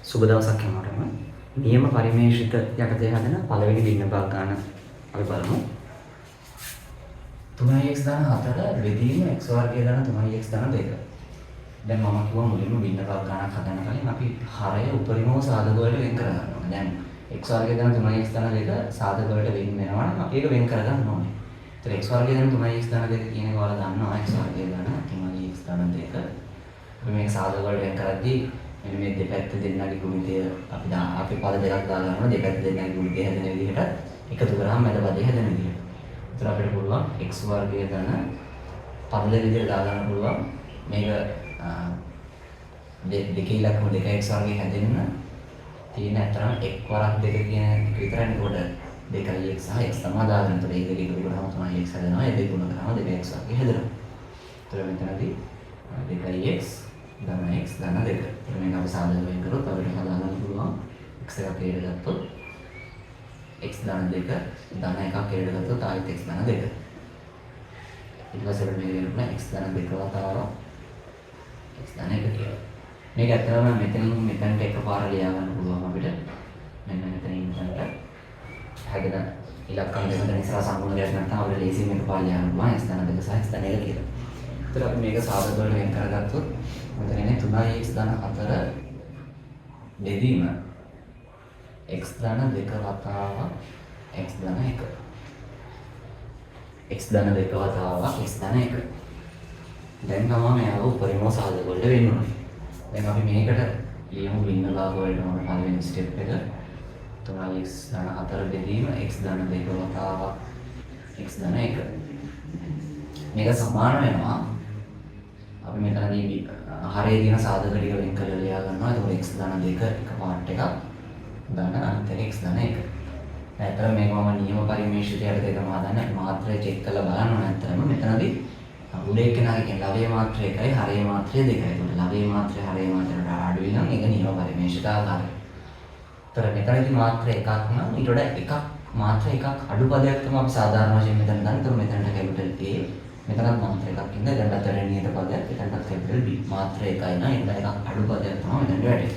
සුබ දවසක් හැමෝටම. නියම පරිමේෂිත යටතේ හදන පළවෙනි භින්න භාග ගන්න අපි බලමු. 3x දාන 4 බෙදීම x වර්ගය දාන 3x දාන 2. දැන් මම කිව්වා මුලින්ම භින්න භාග ගණක් හදන්න කලින් අපි හරය උපරිමව සාධක වලට වෙන් කර ගන්න ඕනේ. දැන් x වර්ගය දාන 3x දාන 2 සාධක වලට වෙන් වෙනවා නම් අපි ඒක වෙන් කර ගන්න ඕනේ. ඒතර x වර්ගය දාන 3x දාන 2 කියන එක ඔයාලා දන්නවා. x වර්ගය දාන 3x දාන 2. අපි මේක සාධක වලට වෙන් කරද්දී මෙන්න මේ දෙපැත්ත දෙන්නගේ ගුණිතය අපි පද දෙකක් දාලා ගන්නවා. දෙපැත්ත දෙන්නගේ ගුණිතය හැදෙන විදිහට එකතු කරාම මැද පදේ හැදෙන විදිහට. ඒතර අපිට පුළුවන් x වර්ගය දාන පද දෙක විදිහට දා ගන්න පුළුවන්. මේක දෙකේ ඉලක්කම 2x වර්ගය හැදෙන්න තියෙන අතරම එක් වරක් දෙක කියන එක විතරයි. ඒකට 2x සහ x තමයි දාගන්න. ඒතර මේ දෙක එකතු කරාම තමයි x හැදෙනවා. ඒ දෙක ගුණ කරාම 2x වර්ගය හැදෙනවා. ඒතර මෙතනදී 2x ධන x ධන 2. ඒතර මේක අපි සාධක වෙන් කරොත් අපිට හදාගන්න පුළුවන් x එකක් එකට ගත්තොත් x ධන 2 ධන එකක් එකට ගත්තොත් ආයෙත් x ධන 2. ඊට පස්සේ අපිට මේක වෙනවා x ධන 2 වතාවක් x ධන 1 කියලා. මේක ඇත්තටම මෙතනින් මෙතනට එකපාර ලියා ගන්න පුළුවන් අපිට. මෙන්න මෙතනින් මෙතනට හැදෙන ඉලක්කම් දෙක මෙතන ඉස්සරහ සම්පූර්ණ කරලා නැත්නම් අපිට ලේසියෙන් එකපාර ලියා ගන්න පුළුවන් x ධන 2 සහ x ධන 1 කියලා. ඒතර අපි මේක සාධක වලට වෙන් කරගත්තොත් මෙතන ඉන්නේ 3x ධන 4 බෙදීම x ධන 2 වතාවක් x ධන 1. x ධන 2 වතාවක් x ධන 1. දැන් තමයි මේව උපරිම සාධක වලට වෙන්න ඕනේ. දැන් අපි මේකට ලියමු භින්න භාග වලට ඕන පළවෙනි ස්ටෙප් එක 3x ධන 4 බෙදීම x ධන 2 වතාවක් x ධන 1. මේක සමාන වෙනවා අපි මෙතනදී හරේ දින සාධක ටික වෙන් කරලා ලියා ගන්නවා. එතකොට x ධන 2 එක පාර්ට් එකක් ධන අනිත් එක x ධන 1. ඇත්තටම මේක මම නියම පරිමේෂිතයට දෙකම හදන්න මාත්‍රය චෙක් කරලා බලන්න ඕනේ. ඇත්තටම මෙතනදී උඩේ කෙනාගේ කියන්නේ ලවයේ මාත්‍රය 1යි හරේ මාත්‍රය 2යි. එතකොට ලවයේ මාත්‍රය හරේ මාත්‍රයට අඩුයි නම් ඒක නියම පරිමේෂිත ආකාරය. ඒතර මෙතනදී මාත්‍රය එකක් නම් ඊට වඩා එකක් මාත්‍ර එකක් අඩු පදයක් තමයි අපි සාධාරණ වශයෙන් මෙතන ගන්න. එතකොට මෙතනට කැපිටල් A මෙතනත් මාත්‍ර එකක් ඉන්න දැන් අතර නියත පදයක් එතනත් කැපිටල් B මාත්‍ර එකයි නේද? ඒක එකක් අඩු පදයක් තමයි මෙතන වැටෙන්නේ.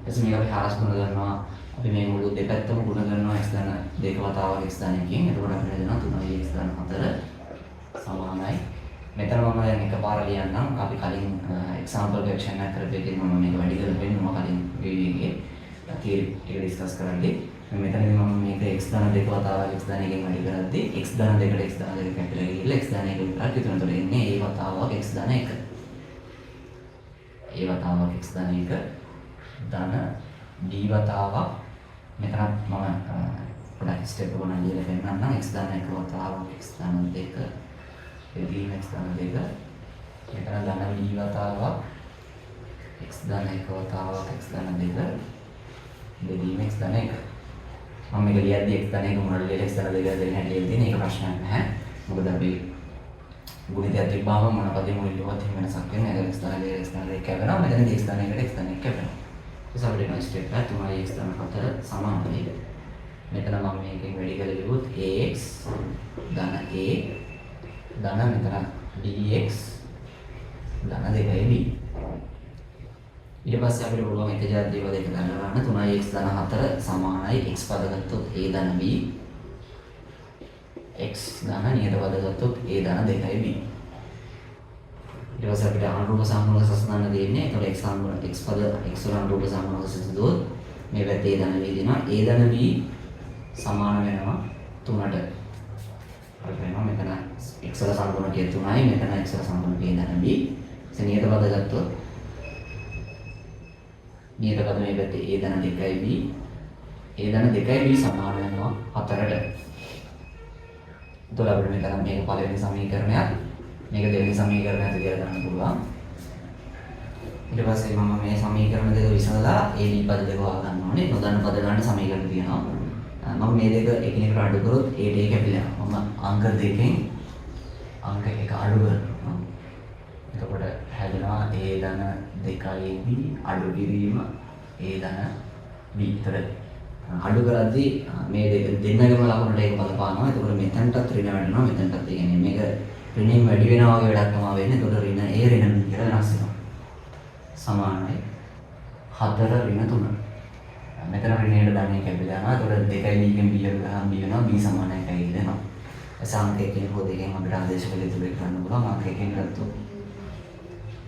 එතකොට මේක අපි හරස් ගුණ කරනවා. අපි මේ මුළු දෙපැත්තම ගුණ කරනවා x ධන 2 වතාවක් x ධන 1කින්. එතකොට අපිට දෙනවා 3x ධන 4 සමානයි. මෙතන මම දැන් එකපාර ලියන්නම්. අපි කලින් එක්සැම්පල් රියැක්ෂන් එකක් කරපෙකින් මම මේක වැඩි කරලා පෙන්නනවා කලින් වීඩියෝ එකේ. තියරි ටික ඩිස්කස් කරද්දී මෙතනදී මම මේක x ධන 2 වතාවක් x ධන 1කින් වැඩි කරද්දී x ධන 2ට x ධන 2 කැපිටල් ගිහිල්ලා x ධන 1 විතරක් ඉතුරු වෙන්නේ. ඒ වතාවක් x ධන 1. ඒ වතාවක් x ධන 1 ධන d වතාවක් මෙතනත් මම පොඩක් ස්ටෙප් එක ගණන් ලියලා පෙන්නන්නම්. x ධන 1 වතාවක් x ධන 2 බෙදීම x ධන 2 මෙතන ධන d වතාවක් x ධන 1 වතාවක් x ධන 2 බෙදීම x ධන 1. මම මේක ලියද්දී x ධන 1 මොනවද ලියලා x ධන 2 දෙන්න හැටියෙන් තියෙන ඒක ප්‍රශ්නයක් නැහැ. මොකද අපි ගුණිතයක් තිබ්බම මොන පදේ මුල් ලියුවත් එහෙම වෙනසක් වෙන්නේ නැහැ. x ධන 2 x ධන 2 කැපෙනවා. මෙතනදී x ධන 1ට x ධන 1 කැපෙනවා. ඒක අපිට මේ ස්ටෙප් එක 3x ධන 4 සමානයි. මෙතන මම මේකෙන් වැඩි කරලා ලියුවොත් ax ධන a ධන මෙතන dx ධන 2b. ඊට පස්සේ අපිට පුළුවන් එක ජාති දේවල් දෙක ගන්න 3x ධන 4 සමානයි x පද ගත්තොත් a ධන b x ධන නියත පද ගත්තොත් a ධන 2b. ඊට පස්සේ අපිට අනුරූප සම්මූලක සසඳන්න දෙන්නේ. ඒතකොට x පද x වල අනුරූප සම්මූලක සසඳුවොත් මේ පැත්තේ a ධන b දෙනවා. a ධන b සමාන වෙනවා 3ට. අපිට වෙනවා මෙතන x වල සම්පූර්ණ 3යි මෙතන x වල සම්පූර්ණ a ධන b. නියත පද ගත්තොත් නියත පද මේ පැත්තේ a ධන 2යි b a ධන 2යි b සමාන වෙනවා 4ට. එතකොට අපිට මෙතන මේක පළවෙනි සමීකරණයක් මේක දෙවෙනි සමීකරණයක් කියලා ගන්න පුළුවන්. ඊට පස්සේ මම මේ සමීකරණ දෙක විසඳලා a b පද දෙක හොයාගන්න ඕනේ. නොදන්න පද ගන්න සමීකරණ තියෙනවා. මම මේ දෙක එකිනෙකට අඩු කරොත් a ට කැපිලා මම අංක දෙකෙන් අංක එක අඩු කරනවා. එතකොට හැදෙනවා a ධන 2යි b අඩු කිරීම a ධන b. ඒතර අඩු කරද්දී මේ දෙන්නගේම ලකුණට ඒක බලපානවා. එතකොට මෙතනටත් ඍණ වැඩිනවා මෙතනටත්. ඒ කියන්නේ මේක ඍණෙන් වැඩි වෙනවා වගේ වැඩක් තමයි වෙන්නේ. එතකොට ඍණ a ඍණ කියලා වෙනස් වෙනවා. සමානයි 4 ඍණ 3. මෙතන ඍණයට ධනය කැපිලා යනවා. ඒතකොට 2යි b ගෙන් b ගහම b වෙනවා. b සමාන 1යි දෙනවා. අසංක එකකින් හෝ දෙකකින් අපිට ආදේශ කළ යුතු දෙයක් ගන්න පුළුවන්. අංක එකකින් ගත්තොත්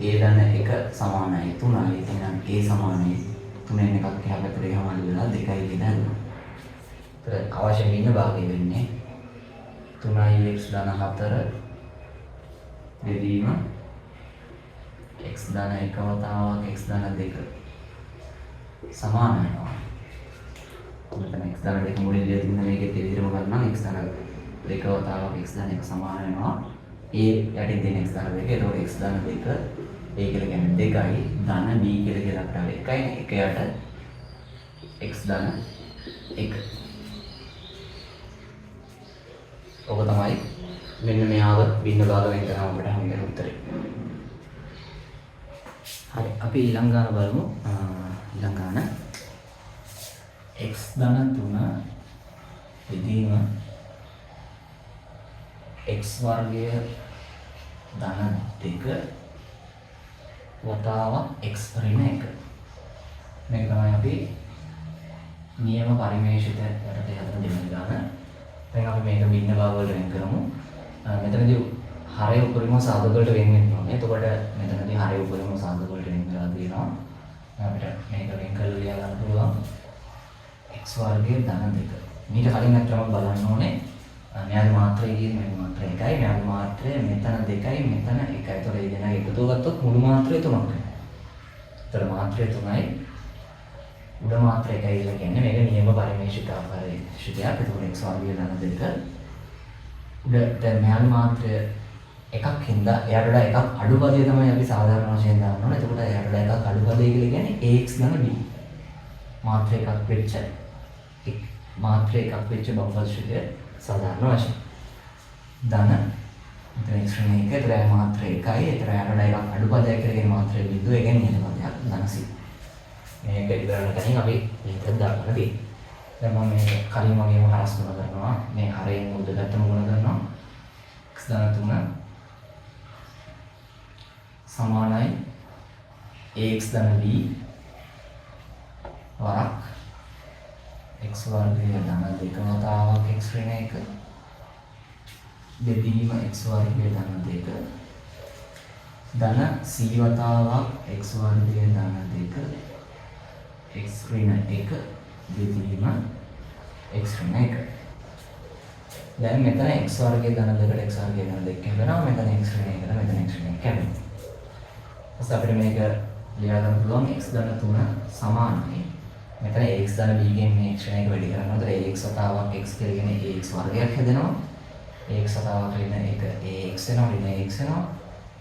a ධන 1 සමානයි 3යි. එහෙනම් a සමානයි 3න් එකක් එහා පැත්තට ගියම අල්ලලා 2යි කියලා හදනවා. ඒතර අවශ්‍ය වෙන භාගය වෙන්නේ 3යි x ධන 4 බෙදීම x ධන 1 වතාවක් x ධන 2 සමාන වෙනවා. මෙතන x ධන 2 මුලින් ලියලා තිබුණ මේකේ විදිහටම ගන්නම් x ධන 2 වතාවක් x ධන 1 සමාන වෙනවා. a යටින් තියෙන x ධන 2. ඒතකොට x ධන 2 a කියලා කියන්නේ 2යි ධන b කියලා කියලා අපිට 1යි 1 යට x ධන 1. ඔක තමයි මෙන්න මෙයාව බින්න භාග වෙන කරාම අපිට හම්බෙන උත්තරේ. හරි අපි ඊළඟ ගාන බලමු. ඊළඟ ගාන x ධන 3 බෙදීම x වර්ගය ධන 2 වතාවක් x ඍණ 1. මේක තමයි අපි නියම පරිමේෂිත යටතේ හදන දෙවෙනි ගාන. දැන් අපි මේක බින්න භාග වලට වෙන් කරමු. මෙතනදී හරය උපරිම සාධක වලට වෙන් වෙන්න ඕනේ. එතකොට මෙතනදී හරය උපරිම සාධක වලට වෙන් කරලා තියෙනවා. අපිට මේක වෙන් කරලා ලියා ගන්න පුළුවන්. x වර්ගයේ ධන 2. මීට කලින් අත්‍තරම බලන්න ඕනේ. මෙයාගේ මාත්‍රය කියන්නේ මේ මාත්‍රය 1යි. මෙයාගේ මාත්‍රය මෙතන 2යි මෙතන 1යි. ඒතකොට මේ දෙනා එකතු ගත්තොත් මුළු මාත්‍රය 3ක් වෙනවා. ඒතකොට මාත්‍රය 3යි උඩ මාත්‍රය 1යි කියලා කියන්නේ මේක නියම පරිමේෂිත ආකාරයේ ශිතයක්. ඒතකොට x වර්ගයේ ධන 2 උඩ දැන් මෙයාගේ මාත්‍රය එකක් හින්දා එයාට වඩා එකක් අඩුපදේ තමයි අපි සාධාරණ වශයෙන් දාන්න ඕනේ. එතකොට එයාට වඩා එකක් අඩුපදේ කියලා කියන්නේ ax ධන b. මාත්‍රය එකක් වෙච්ච බහුපද ශ්‍රිතය සාධාරණ වශයෙන්. ධන මෙතන x ශ්‍රේණිය 1 ඒතර මාත්‍රය 1යි. ඒතර එයාට වඩා එකක් අඩුපදයක් කියලා කියන මාත්‍රය බිඳුව. ඒ කියන්නේ නියම පදයක් ධන c. මේක ඉවරන තැනින් අපි මේක දාන්න තියෙනවා. දැන් මම මේක කලින් වගේම හරස් ගුණ කරනවා. මේ හරයෙන් උඩටම ගුණ කරනවා. x ධන 3 සමානයි ax ධන b වරක් x වර්ගයේ ධන 2 වතාවක් x ඍණ 1 බෙදීම x වර්ගයේ ධන 2 ධන c වතාවක් x වර්ගයේ ධන 2 x ඍණ 1 බෙදීම x ඍණ 1. දැන් මෙතන x වර්ගයේ ධන 2ට x වර්ගයේ ධන 2 කියනවා. මෙතන x ඍණ 1ට මෙතන x ඍණ 1 කියනවා. ඊට අපිට මේක ලියා ගන්න පුළුවන් x ධන 3 සමානයි. මෙතන ax ධන b ගෙන් මේ x ශ්‍රේණියක වැඩි කරනවා. ඒතර ax වතාවක් x කියලා කියන්නේ ax වර්ගයක් හැදෙනවා. ax වතාවක් ඍණ 1 ax වෙනවා ඍණ ax වෙනවා.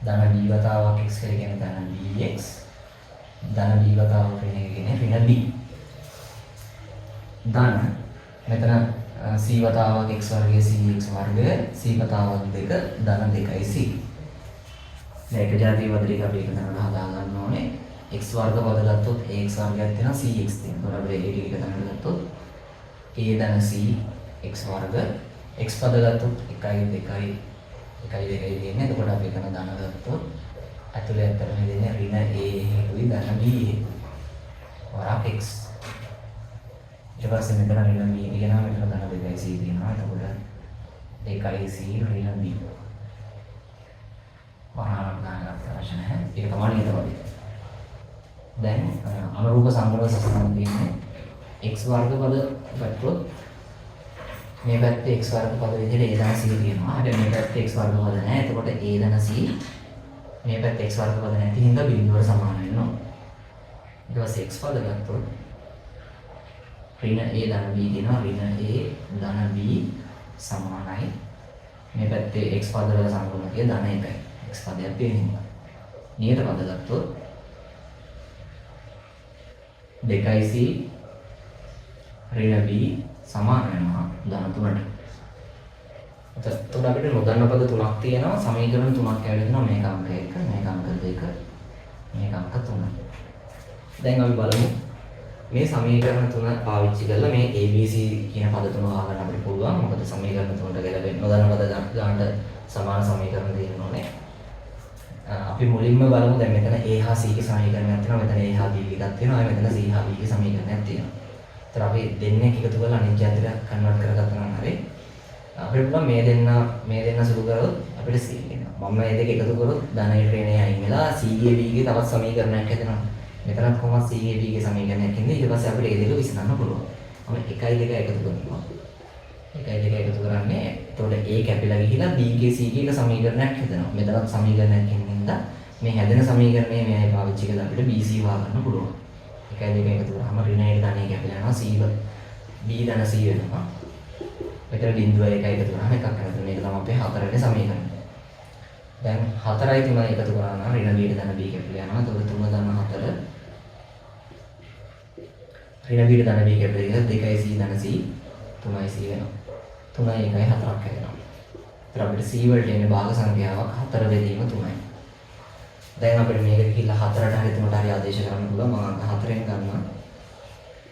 ධන b වතාවක් x කියලා කියන්නේ ධන bx. ධන b වතාවක් ඍණ 1 කියන්නේ ඍණ b. ධන මෙතන c වතාවක් x වර්ගය cx වර්ගය c වතාවක් 2 ධන 2යි c. මේක ජාතිය පදයක අපි එක තැනකට හදා ගන්න ඕනේ. x වර්ග පද ගත්තොත් ax වර්ගයක් තියෙනවා cx තියෙනවා. ඒතකොට අපි ඒක එක තැනකට ගත්තොත් a ධන c x වර්ග x පද ගත්තොත් 1යි 2යි 1යි 2යි දෙන්නේ. එතකොට අපි එතන ධන ගත්තොත් ඇතුලේ අතරම දෙන්නේ ඍණ a හේතුයි ධන b වරක් x. ඊට පස්සේ මෙතන ඍණ b කියනවා මෙතන ධන 2යි c තියෙනවා. එතකොට 1යි c ඍණ b වරහාවක් දාගත්ත අවශ්‍ය නැහැ. ඒක තමයි නේද? දැන් අනුරූප සංවර්ධ සසඳන තියෙන්නේ x වර්ග පද ගත්තොත් මේ පැත්තේ x වර්ග පද විදිහට a ධන c තියෙනවා. හැබැයි මේ පැත්තේ x වර්ග පද නැහැ. එතකොට a ධන c මේ පැත්තේ x වර්ග පද නැති හින්දා බිඳුවට සමාන වෙනවා. ඊට පස්සේ x පද ගත්තොත් ඍණ a ධන b තියෙනවා. ඍණ a ධන b සමානයි මේ පැත්තේ x පද වල සංගුණකය ධන 1යි. x පදයක් තියෙනවා. නියත පද ගත්තොත් 2c ඍණ b සමාන වෙනවා ධන 3ට. එතකොට අපිට නොදන්න පද තුනක් තියෙනවා. සමීකරණ තුනක් ඇවිල්ලා තියෙනවා. මේක අංක 1, මේක අංක 2, මේක අංක 3. දැන් අපි බලමු මේ සමීකරණ තුන පාවිච්චි කරලා මේ ABC කියන පද තුන හොයාගන්න අපිට පුළුවන්. මොකද සමීකරණ තුනට ගැලපෙන්න නොදන්න පද ගන්නට සමාන සමීකරණ දෙන්න ඕනේ. අපි මුලින්ම බලමු දැන් මෙතන A හා C ගේ සමීකරණයක් තියෙනවා. මෙතන A හා B එකක් තියෙනවා. මෙතන C හා B ගේ සමීකරණයක් තියෙනවා. ඒතර අපි දෙන්නේ එකතු කරලා අනිත් ජාතියක් කන්වර්ට් කරගත්තා නම් හරි. අපිට පුළුවන් මේ දෙන්න සුළු කරොත් අපිට C එනවා. මම මේ දෙක එකතු කරොත් ධනයේ ශ්‍රේණිය අයින් වෙලා C ගේ B ගේ තවත් සමීකරණයක් හැදෙනවා. මෙතනත් කොහොමද C ගේ B ගේ සමීකරණයක් ඉන්නේ. ඊට පස්සේ අපිට මේ දෙක විසඳන්න පුළුවන්. මම 1 2 එකතු කරනවා. 1 2 එකතු කරන්නේ එතකොට A කැපිලා ගිහිලා B ගේ C ගේ එක සමීකරණයක් හැදෙනවා. මෙතනත් සමීකරණයක් ඉන්නින්ද මේ හැදෙන සමීකරණය මෙයයි පාවිච්චි කරලා අපිට BC හොයාගන්න පුළුවන්. 1 2 එකතු කරාම ඍණ 1 ධන 1 කැපිලා යනවා. C B ධන C වෙනවා. මෙතන බිඳුව 1 එකතු කරාම එකක් කරගන්න. මේක තමයි අපේ හතරවෙනි සමීකරණය. දැන් 4යි 3යි එකතු කරා නම් ඍණ B ධන B කැපිලා යනවා. එතකොට 3 ධන 4 ඍණ B ධන B කැපිලා ගිහලා 2යි C ධන C 3යි C වෙනවා. 3යි 1යි 4ක් හැදෙනවා. ඒතර අපිට C වලට එන්නේ භාග සංඛ්‍යාවක් 4 බෙදීම 3යි. දැන් අපිට මේක ගිහිල්ලා 4ට හරි 3ට හරි ආදේශ කරන්න පුළුවන්. මම අංක 4ෙන් ගන්නවා.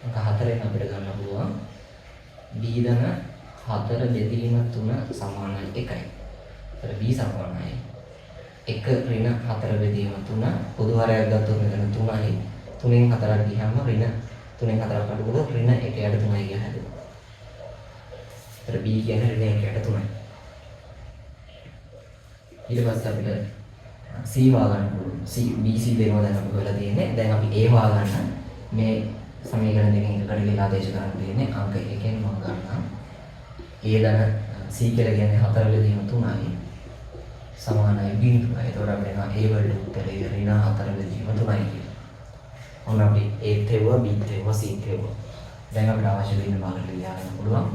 අංක 4ෙන් අපිට ගන්න පුළුවන් B ධන 4 බෙදීම 3 සමානයි 1යි. ඒතර B සමානයි 1 ඍණ 4 බෙදීම 3 පොදු හරයක් ගත්තොත් මෙතන 3යි 3න් 4ක් ගියහම ඍණ 3න් 4ක් අඩු කරොත් ඍණ 1යට 3යි කියලා හැදෙනවා. ඒතර B කියන්නේ ඍණ 1යට 3යි. ඊට පස්සේ අපිට C හොයාගන්න පුළුවන්. BC දෙනවා දැන් අපි කරලා තියෙන්නේ. දැන් අපි A හොයාගන්න මේ සමීකරණ දෙකෙන් එකකට ගිහලා ආදේශ කරන්න තියෙන්නේ. අංක 1ෙන් මම ගන්නවා. A ධන C කියලා කියන්නේ 4 බෙදීම 3යි සමානයි 0. ඒතකොට අපිට එනවා A වලට උත්තරේ ඍණ 4 බෙදීම 3යි කියලා. ඔන්න අපි A තෙවුවා B තෙවුවා C තෙවුවා. දැන් අපිට අවශ්‍ය වෙන භාගට ලියා ගන්න පුළුවන්.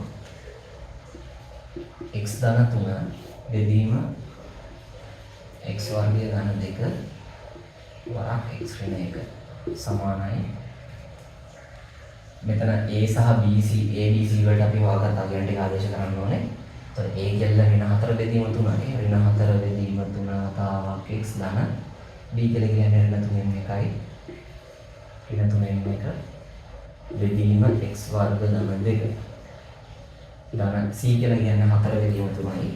x ධන 3 බෙදීම x වර්ගය ධන 2 වරක් x ඍණ 1 සමානයි මෙතන A සහ BC ABC වලට අපි හොයාගත්ත අගයන් ටික ආදේශ කරන්න ඕනේ. එතකොට A කියලා ඍණ 4 බෙදීම 3යි. ඍණ 4 බෙදීම 3 වතාවක් x ධන B කියලා කියන්නේ ඍණ 3න් 1යි. ඍණ 3න් 1 බෙදීම x වර්ග ධන 2. ධන C කියලා කියන්නේ 4 බෙදීම 3යි.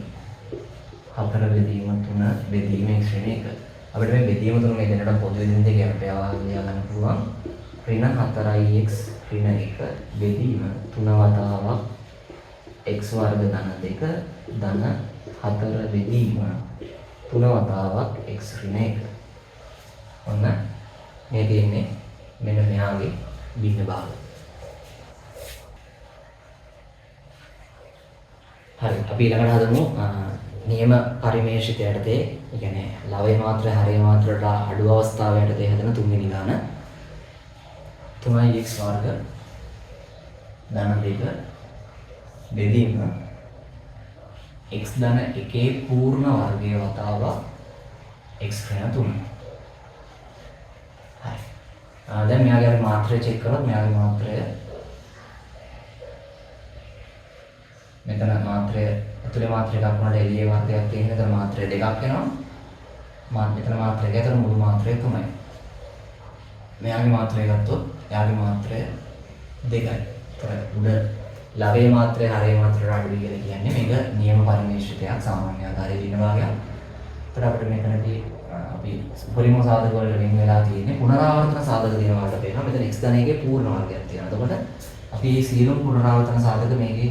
4 බෙදීම 3 බෙදීම x ඍණ 1. අපිට මේ බෙදීම 3 මේ දෙන්නට පොදු විදිහින් දෙක අපිට ලියා ගන්න පුළුවන්. ඍණ 4යි x ඍණ 1 බෙදීම 3 වතාවක් x වර්ග ධන 2 ධන 4 බෙදීම 3 වතාවක් x ඍණ 1. ඔන්න මේ දෙන්නේ මෙන්න මෙහාගේ බින්න භාග. හරි අපි ඊළඟට හදමු නියම පරිමේෂිත යටතේ ඒ කියන්නේ ලවය මාත්‍ර හරය මාත්‍රට අඩු අවස්ථාව යටතේ හදන තුන්වෙනි ගාන 3x වර්ග ධන 2 බෙදීම x ධන 1 පූර්ණ වර්ගයේ වතාවක් x ඍණ 3. හරි. දැන් මෙයාගේ මාත්‍රය චෙක් කරොත් මෙයාගේ මාත්‍රය මෙතන මාත්‍රය ඇතුලේ මාත්‍රය එකක් වුණාට එළියේ වර්ගයක් තියෙන විතර මාත්‍රය දෙකක් වෙනවා. මෙතන මාත්‍රය ගැතර මුළු මාත්‍රය 3යි. මෙයාගේ මාත්‍රය ගත්තොත් එයාගේ මාත්‍රය 2යි. ඒතර උඩ ලවයේ මාත්‍රය හරයේ මාත්‍රයට අඩුයි කියලා කියන්නේ මේක නියම පරිමේෂිතයක් සාමාන්‍ය ආකාරයේ දින භාගයක්. ඒතර අපිට මෙතනදී අපි උපරිම සාධක වල වෙන වෙලා තියෙන්නේ පුනරාවර්තන සාධක දින වලට පේනවා. මෙතන x ධන 1 පූර්ණ වර්ගයක් තියෙනවා. එතකොට අපි මේ සියලුම පුනරාවර්තන සාධක මේකේ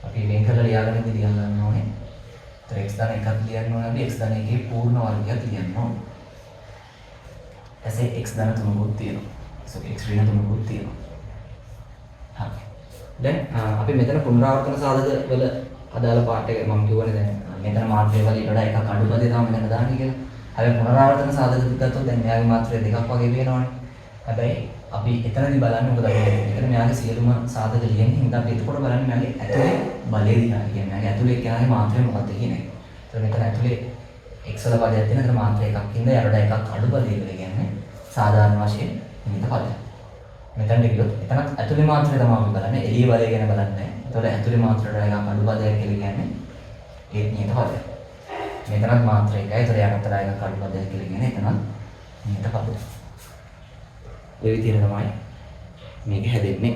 අපි වෙන් කරලා ලියාගෙන ඉඳි ලියන්න ගන්න ඕනේ. ඒතර x ධන 1ක් ලියන්න ඕනේ. අපි x ධන 1 පූර්ණ වර්ගයක් ලියන්න ඕනේ. එසේ x ධන 3කුත් තියෙනවා. x ඍණ 3කුත් තියෙනවා. හරි. දැන් අපි මෙතන පුනරාවර්තන සාධක වල අදාළ පාඩ එක මම කියවනේ දැන් මෙතන මාත්‍රය වල ඊට වඩා එකක් අඩුපදේ තමයි මෙතන දාන්නේ කියලා. හැබැයි පුනරාවර්තන සාධක ගත්තොත් දැන් මෙයාගේ මාත්‍රය දෙකක් වගේ වෙනවනේ. හැබැයි අපි එතනදී බලන්නේ මොකද වෙන්නේ? මෙතන මෙයාගේ සියලුම සාධක ලියන්නේ හින්දා අපි එතකොට බලන්නේ මෙයාගේ ඇතුලේ බලය දිහා කියන්නේ. මෙයාගේ ඇතුලේ එයාගේ මාත්‍රය මොකක්ද කියන එක. ඒතර මෙතන ඇතුලේ x වල පදයක් තියෙන අතර මාත්‍රය එකක් හින්දා යට වඩා එකක් අඩුපදේ කියලා කියන්නේ සාධාරණ වශයෙන් නිත පදයක්. මෙතන ගියොත් එතනත් ඇතුලේ මාත්‍රය තමයි අපි බලන්නේ. එළියේ බලය ගැන බලන්නේ නැහැ. ඒතකොට ඇතුලේ මාත්‍රයට එකක් අඩුපදයක් කියලා කියන්නේ ඒත් නිත පදයක්. මෙතනත් මාත්‍ර එකයි. ඒතර යටතට එකක් අඩුපදයක් කියලා කියන්නේ එතනත් නිත පදයක්. ඒ විදිහට තමයි මේක හැදෙන්නේ.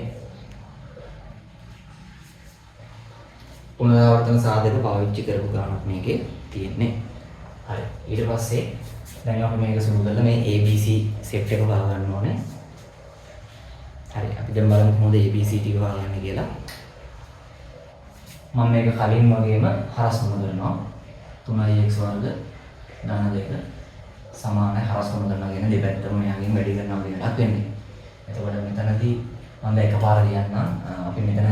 පුනරාවර්තන සාධක පාවිච්චි කරපු ගානක් මේකේ තියෙන්නේ. හරි. ඊට පස්සේ දැන් අපි මේක සුළු කරලා මේ ABC සෙට් එක හොයාගන්න ඕනේ. හරි අපි දැන් බලමු කොහොමද ABC ටික හොයාගන්නේ කියලා. මම මේක කලින් වගේම හරස් මුල කරනවා 3x වර්ග ධන 2 සමානයි හරස් මුල කරනවා කියන දෙපැත්තම මෙයාගෙන් වැඩි කරනවා කියන එකක් වෙන්නේ. එතකොට මෙතනදී මම එකපාර ලියන්නම් අපි මෙතන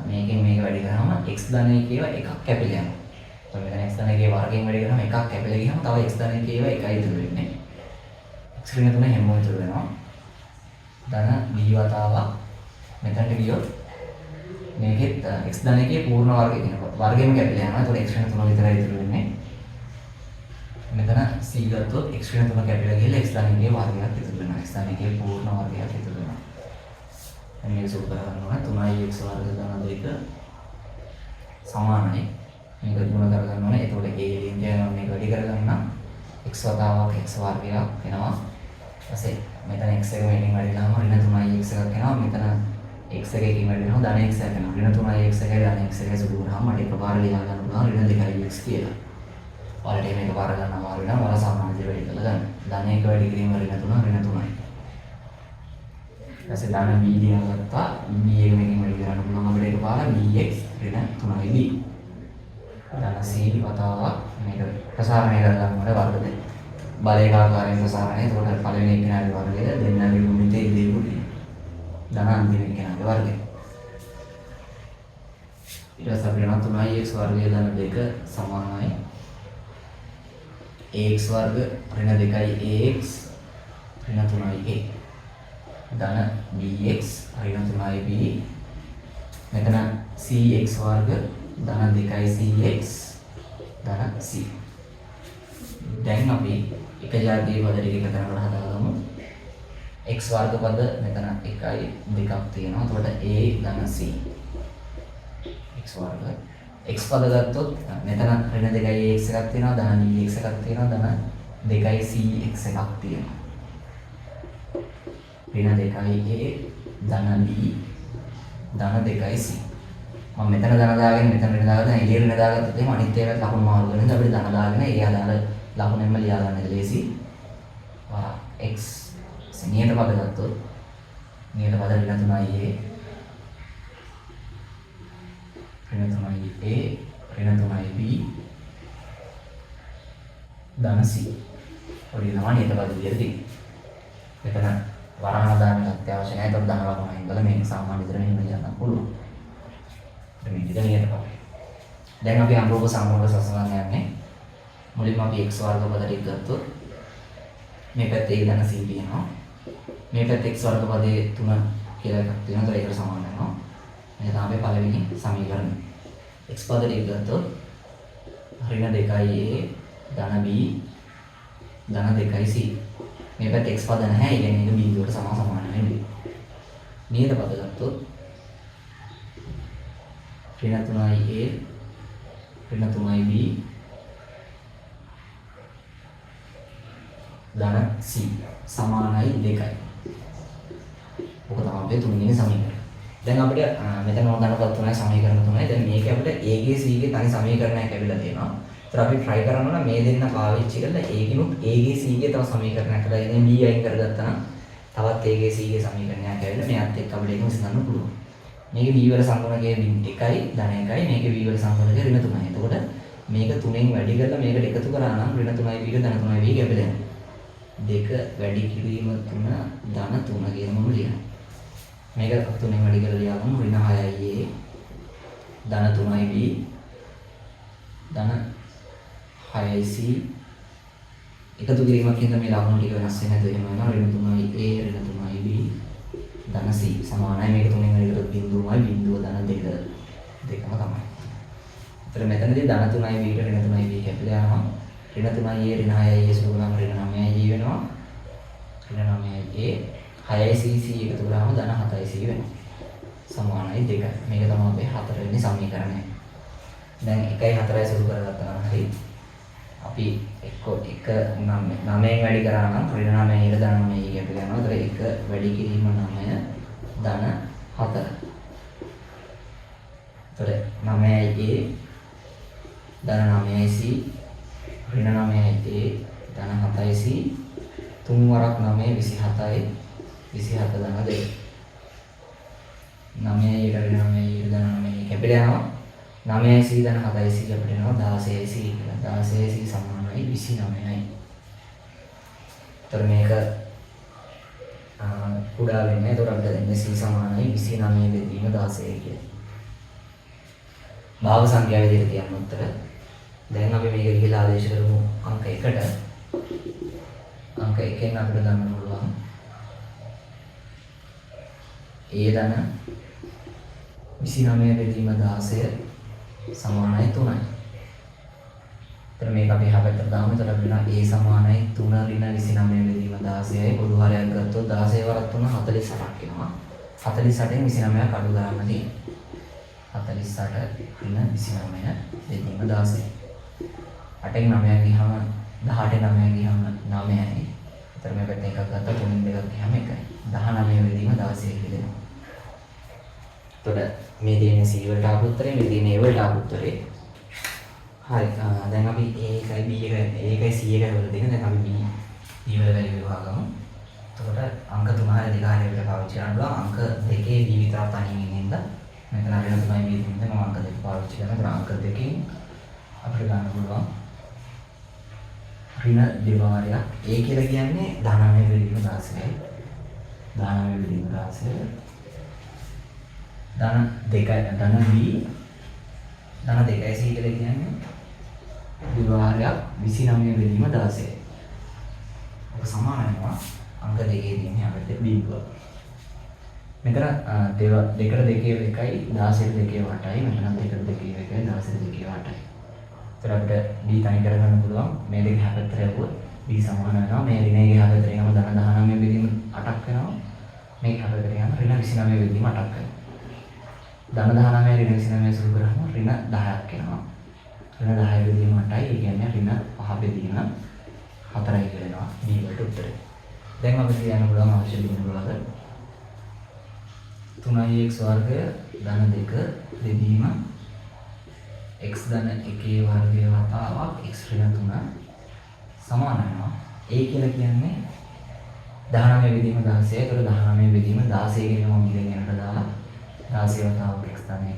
මේකෙන් මේක වැඩි කරාම x ධන 1 එකක් කැපිලා යනවා. එතකොට මෙතන x ධන 1 වර්ගයෙන් වැඩි කරාම එකක් කැපිලා ගියාම තව x ධන 1 එකයි ඉතුරු වෙන්නේ. x ඍණ 3 හැමෝම ඉතුරු වෙනවා. ධන b වතාවක් මෙතනට ගියොත් මේකෙත් x ධන 1 පූර්ණ වර්ගය කියනවා. වර්ගෙම කැපිලා යනවා. එතකොට x ඍණ 3 විතරයි ඉතුරු වෙන්නේ. මෙතන c ගත්තොත් x ඍණ 3 කැපිලා ගිහලා x ධන 1 වර්ගයක් ඉතුරු වෙනවා. x ධන 1 පූර්ණ වර්ගයක් ඉතුරු වෙනවා. දැන් මේක සුළු කරගන්න ඕනේ 3x වර්ග ධන 2 සමානයි. මේක ගුණ කරගන්න ඕනේ. එතකොට a ලින්ජ යනවා මේක වැඩි කරගන්න x වතාවක් x වර්ගයක් වෙනවා. ඊපස්සේ මෙතන x එක මෙලින් වැඩිලාම ඍණ 3x එකක් එනවා. මෙතන x එකකින් වැඩි වෙනවා ධන x එකක් එනවා. ඍණ 3x එකයි ධන x එකයි සුළු කරාම මට එකපාර ලියා ගන්න පුළුවන් ඍණ 2x කියලා. ඔයාලට මේක පාර ගන්න අමාරු වෙනවා. ඔයාලා සාමාන්‍ය විදිහට වැඩි කරලා ගන්න. ධන 1 වැඩි කිරීම ඍණ 3 ඍණ 3යි. ඊපස්සේ ධන b ලියාගත්තා. b එක මේකෙන් වැඩි කරන්න පුළුවන් අපිට එකපාර bx ඍණ 3යි b. ධන c වතාවක් මේක ප්‍රසාරණය කරගන්න ඕනේ වර්ග දෙක. බලයක ආකාරයෙන් ප්‍රසාරණය. එතකොට පළවෙනි එක්කෙනාගේ වර්ගය දෙන්නාගේ ගුණිතේ ඉදිරියට ධන අන්තිම එක්කෙනාගේ වර්ගය. ඊට පස්සේ අපිට නම් 3x වර්ගය ධන 2 සමානයි ax වර්ග ඍණ 2යි ax ඍණ 3යි a ධන bx ඍණ 3යි b මෙතන cx වර්ග ධන 2යි cx ධන c. දැන් අපි එක ජාතියේ පද ටික එකතැනකට හදාගමු. x වර්ග පද මෙතන 1යි 2ක් තියෙනවා. එතකොට a ධන c x වර්ග x පද ගත්තොත් මෙතන ඍණ 2යි ax එකක් තියෙනවා. ධන bx එකක් තියෙනවා. ධන 2යි cx එකක් තියෙනවා. ඍණ 2යි a ධන b ධන 2යි c. මම මෙතන ධන දාගෙන මෙතන ඍණ දාගෙන දැන් එළිය ඍණ දාගත්තොත් එහෙනම් අනිත් ඒවාත් ලකුණු මාරු කරගෙන අපිට ධන දාගෙන ඒ ආදාළ ලකුණෙන්ම ලියා ගන්න ලේසි. x නියත පද ගත්තොත් නියත පද ඍණ 3යි a ඍණ 3යි a ඍණ 3යි b ධන c. ඔය තමයි නියත පද විදියට තියෙන්නේ. මෙතන වරහන දාන්න අත්‍යවශ්‍ය නැහැ. ඒක ධන ලකුණ හින්දා මේක සාමාන්‍ය විදිහට මෙහෙම ලියන්න පුළුවන්. මේ විදිහට නියත පද. දැන් අපි අනුරූප සමූහ සසඳන්න යන්නේ. මුලින්ම අපි x වර්ග පද ටික ගත්තොත් මේ පැත්තේ a ධන c තියෙනවා. මේ පැත්තේ x වර්ග පදයේ 3 කියලා එකක් තියෙනවා. ඒකට සමාන වෙනවා. මේක තමයි පළවෙනි සමීකරණය. x පද ටික ගත්තොත් ඍණ 2යි a ධන b ධන 2යි c. මේ පැත්තේ x පද නැහැ. ඒ කියන්නේ මේක බිඳුවට සමාන වෙන්නේ. නියත පද ගත්තොත් ඍණ 3යි a ඍණ 3යි b ධන c සමානයි 2යි. ඔක තමයි අපේ තුන්වෙනි සමීකරණය. දැන් අපිට මෙතන හොඳනපත් තුනයි සමීකරණ තුනයි. දැන් මේක අපිට a ගේ c ගේ තනි සමීකරණයක් ලැබිලා තියෙනවා. ඒතර අපි try කරනවා නම් මේ දෙන්න පාවිච්චි කරලා a ගිනුත් a ගේ c ගේ තව සමීකරණයක් හදාගෙන b අයින් කරගත්තා නම් තවත් a ගේ c ගේ සමීකරණයක් ඇවිල්ලා මෙයත් එක්ක අපිට ඒක විසඳන්න පුළුවන්. මේකේ b වල සංගුණකයේ 1යි ධන 1යි මේකේ b වල සංගුණකයේ ඍණ 3යි. එතකොට මේක 3ෙන් වැඩි කරලා මේකට එකතු කරා නම් ඍණ 3යි b ධන 3යි b කැපිලා යනවා. 2 වැඩි කිරීම 3 ධන 3 කියන මොන ලියනවා. මේක 3ෙන් වැඩි කරලා ලියවමු ඍණ 6යි a ධන 3යි b ධන 6යි c එකතු කිරීමක් හින්දා මේ ලකුණු ටික වෙනස් වෙන්නේ නැතුව එහෙම වෙනවා. ඍණ 3යි a ඍණ 3යි b ධන c සමානයි. මේක 3ෙන් වැඩි කරලා බිඳුවමයි බිඳුව ධන 2 දෙකම තමයි. ඒතර මෙතනදී ධන 3යි b ට ඍණ 3යි b කැපිලා යනවා. ඍණ 3යි a ඍණ 6යි a සුළු කරාම ඍණ 9යි a වෙනවා. ඍණ 9යි a 6යි c c එකතු කරාම ධන 7යි c වෙනවා. සමානයි 2. මේක තමයි අපේ හතරවෙනි සමීකරණය. දැන් 1යි 4යි සුළු කරගත්තා නම් හරි අපි එක්ක 9ෙන් වැඩි කරා නම් ඍණ 9යි ඊට ධන 9යි කැපිලා යනවා. ඒතර 1 වැඩි කිරීම 9 ධන 4. ඒතර 9යි a ධන 9යි c ඍණ 9යි a ධන 7යි c 9 27යි 27 ධන 2. 9යි ඊට ඍණ 9යි ඊට ධන 9යි කැපිට යනවා. 9යි c ධන 7යි c කැපිට යනවා 16යි c කියලා. 16යි c සමානයි 29යි. එතකොට මේක කුඩා වෙන්නේ. එතකොට අපිට දෙන්නේ c සමානයි 29 බෙදීම 16 කියලා. භාග සංඛ්‍යාව විදිහට තියන්න උත්තර. දැන් අපි මේක ගිහලා ආදේශ කරමු අංක 1ට. අංක 1ෙන් අපිට ගන්න පුළුවන් a ධන 29 බෙදීම 16 සමානයි 3යි. එතන මේක අපි එහා පැත්තට දාමු. එතකොට අපිට a සමානයි 3 ඍණ 29 බෙදීම 16යි. පොදු හරයක් ගත්තොත් 16 වරක් 3 48ක් එනවා. 48න් 29ක් අඩු කරන්න තියෙනවා. 48 ඍණ 29 බෙදීම 16. 8න් 9 ගියහම 18න් 9 ගියහම 9යි. එතන මේ පැත්තෙන් එකක් ගත්තා 3න් දෙකක් ගියහම 1යි. 19 බෙදීම 16 කියලා දෙනවා. එතකොට මේ දෙන්නේ c වලට ආපු උත්තරේ, මේ දෙන්නේ a වලට ආපු උත්තරේ. හරි. දැන් අපි a එකයි b එකයි a එකයි c එකයි වල දෙන. දැන් අපි b වල වැලියු හොයාගමු. එතකොට අංක 3 හරි 2 හරි අපිට පාවිච්චි කරන්න පුළුවන්. අංක 2 b විතර තනියෙන් ඉන්නෙන්ද මෙතන ඍණ 3යි b තියෙනවා. මම අංක 2 පාවිච්චි කරනවා. අංක 2කින් අපිට ගන්න පුළුවන් ඍණ දෙවාරයක්. a කියලා කියන්නේ 19 බෙදීම 16යි. 19 බෙදීම 16. ධන 2යි ධන b ධන 2යි c කියලා කියන්නේ දෙවාරයක් 29 බෙදීම 16. ඔක සමාන වෙනවා අංක 2 තියෙන අපිට බිඳුව. මෙතන දෙකට 2 එකයි 16 2 8යි. මෙතන දෙකට 2 එකයි 16 2 8යි. එතකොට අපිට b තනි කරගන්න පුළුවන්. මේ දෙක හැපැත්තට යවුවොත් b සමාන වෙනවා. මේ ඍණයේ හැපැත්තට යනම ධන 19 බෙදීම 8ක් වෙනවා. මේක හැපැත්තට යන ඍණ 29 බෙදීම 8ක් වෙනවා. ධන 19 ඍණ 29 සුළු කරාම ඍණ 10ක් එනවා. ඍණ 10 බෙදීම 8යි. ඒ කියන්නේ ඍණ 5 බෙදීම 4යි කියලා එනවා b වලට උත්තරේ. දැන් අපිට කියන්න පුළුවන් අවශ්‍ය බිඳුව වල 3x වර්ගය ධන 2 බෙදීම x ධන 1 වර්ගය වතාවක් x ඍණ 3 සමාන වෙනවා. a කියලා කියන්නේ 19 බෙදීම 16. ඒතර 19 බෙදීම 16 කියන මම ඉගෙනට දාලා 16 වතාවක් x ධන 1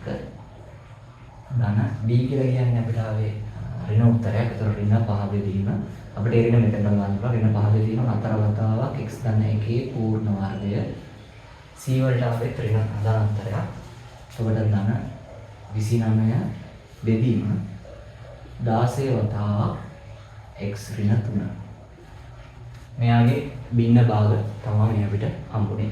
ධන b කියලා කියන්නේ අපිට ආවේ ඍණ උත්තරයක්. ඒතර ඍණ 5 බෙදීම අපිට ඒ ඍණ මෙතන ගන්න පුළුවන්. ඍණ 5 බෙදීම 4 වතාවක් x ධන 1 පූර්ණ වර්ගය. c වලට ආවේ ඍණ ධනාන්තරයක්. එතකොට ධන 29 බෙදීම 16 වතාවක් x ඍණ 3. මෙයාගේ භින්න භාග තමයි අපිට හම්බුනේ.